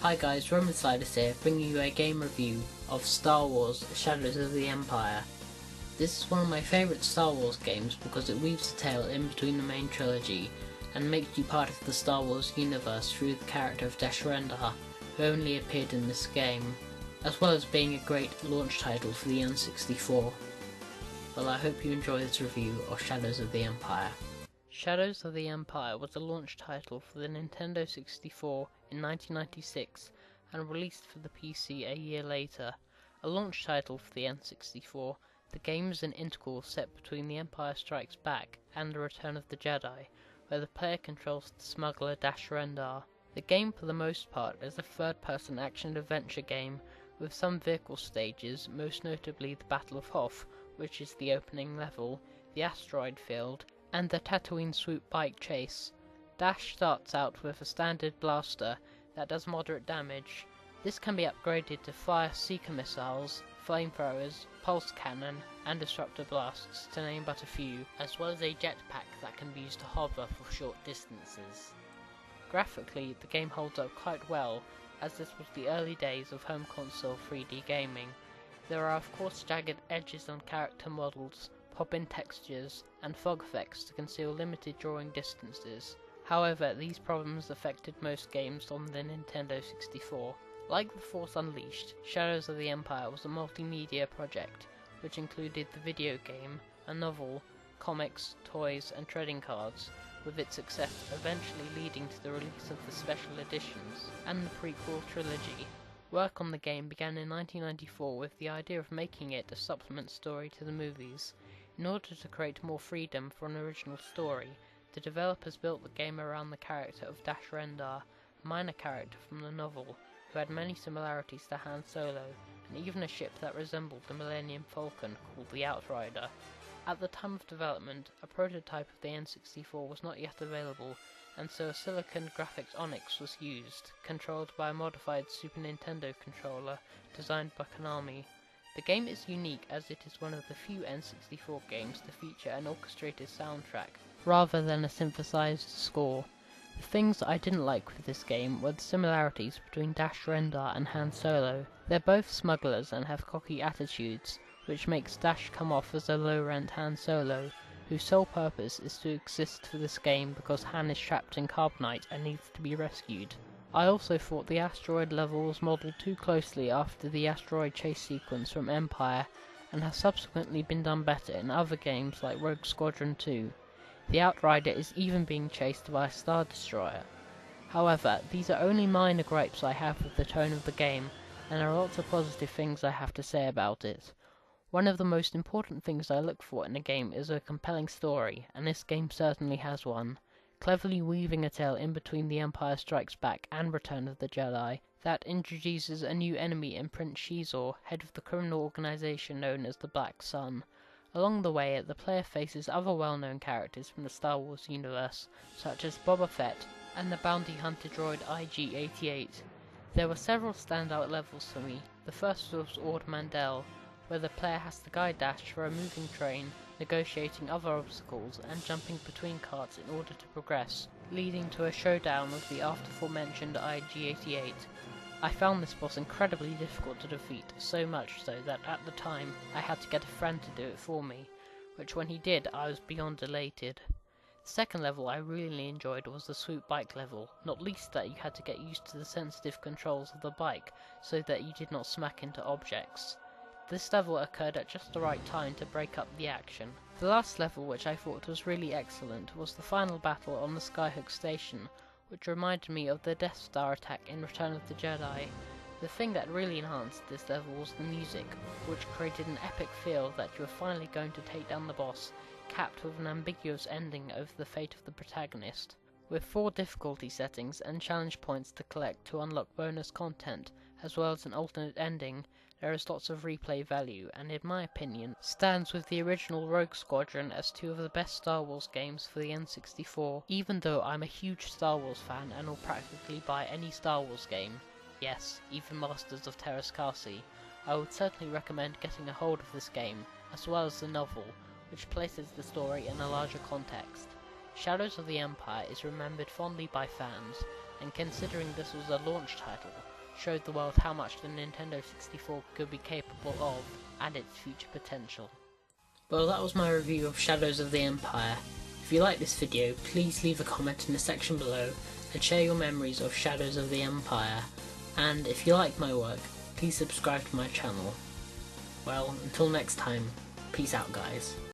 Hi guys, Reviewz here, bringing you a game review of Star Wars Shadows of the Empire. This is one of my favourite Star Wars games because it weaves a tale in between the main trilogy and makes you part of the Star Wars universe through the character of Dash Rendar, who only appeared in this game, as well as being a great launch title for the N64. Well, I hope you enjoy this review of Shadows of the Empire. Shadows of the Empire was a launch title for the Nintendo 64 in 1996 and released for the PC a year later. A launch title for the N64, the game is an interval set between The Empire Strikes Back and The Return of the Jedi, where the player controls the smuggler Dash Rendar. The game for the most part is a third-person action-adventure game with some vehicle stages, most notably the Battle of Hoth, which is the opening level, the asteroid field, and the Tatooine swoop bike chase. Dash starts out with a standard blaster that does moderate damage. This can be upgraded to fire seeker missiles, flamethrowers, pulse cannon, and disruptor blasts, to name but a few, as well as a jetpack that can be used to hover for short distances. Graphically, the game holds up quite well, as this was the early days of home console 3D gaming. There are of course jagged edges on character models, pop-in textures, and fog effects to conceal limited drawing distances. However, these problems affected most games on the Nintendo 64. Like The Force Unleashed, Shadows of the Empire was a multimedia project, which included the video game, a novel, comics, toys, and trading cards, with its success eventually leading to the release of the special editions and the prequel trilogy. Work on the game began in 1994 with the idea of making it a supplement story to the movies. In order to create more freedom for an original story, the developers built the game around the character of Dash Rendar, a minor character from the novel, who had many similarities to Han Solo, and even a ship that resembled the Millennium Falcon called the Outrider. At the time of development, a prototype of the N64 was not yet available, and so a Silicon Graphics Onyx was used, controlled by a modified Super Nintendo controller designed by Konami. The game is unique as it is one of the few N64 games to feature an orchestrated soundtrack, rather than a synthesized score. The things I didn't like with this game were the similarities between Dash Rendar and Han Solo. They're both smugglers and have cocky attitudes, which makes Dash come off as a low-rent Han Solo, whose sole purpose is to exist for this game because Han is trapped in carbonite and needs to be rescued. I also thought the asteroid level was modelled too closely after the asteroid chase sequence from Empire, and has subsequently been done better in other games like Rogue Squadron 2. The Outrider is even being chased by a Star Destroyer. However, these are only minor gripes I have with the tone of the game, and there are lots of positive things I have to say about it. One of the most important things I look for in a game is a compelling story, and this game certainly has one. Cleverly weaving a tale in between The Empire Strikes Back and Return of the Jedi that introduces a new enemy in Prince Shizor, head of the criminal organization known as the Black Sun. Along the way, the player faces other well-known characters from the Star Wars universe, such as Boba Fett and the bounty hunter droid IG-88. There were several standout levels for me. The first was Ord Mantell, where the player has to guide Dash for a moving train, negotiating other obstacles and jumping between carts in order to progress, leading to a showdown with the aforementioned IG-88. I found this boss incredibly difficult to defeat, so much so that at the time I had to get a friend to do it for me, which when he did I was beyond elated. The second level I really enjoyed was the swoop bike level, not least that you had to get used to the sensitive controls of the bike so that you did not smack into objects. This level occurred at just the right time to break up the action. The last level, which I thought was really excellent, was the final battle on the Skyhook Station, which reminded me of the Death Star attack in Return of the Jedi. The thing that really enhanced this level was the music, which created an epic feel that you were finally going to take down the boss, capped with an ambiguous ending over the fate of the protagonist. With 4 difficulty settings and challenge points to collect to unlock bonus content, as well as an alternate ending, there is lots of replay value, and in my opinion, stands with the original Rogue Squadron as 2 of the best Star Wars games for the N64, even though I'm a huge Star Wars fan and will practically buy any Star Wars game. Yes, even Masters of Terrascasi. I would certainly recommend getting a hold of this game, as well as the novel, which places the story in a larger context. Shadows of the Empire is remembered fondly by fans, and considering this was a launch title, showed the world how much the Nintendo 64 could be capable of, and its future potential. Well, that was my review of Shadows of the Empire. If you like this video, please leave a comment in the section below and share your memories of Shadows of the Empire, and if you like my work, please subscribe to my channel. Well, until next time, peace out guys.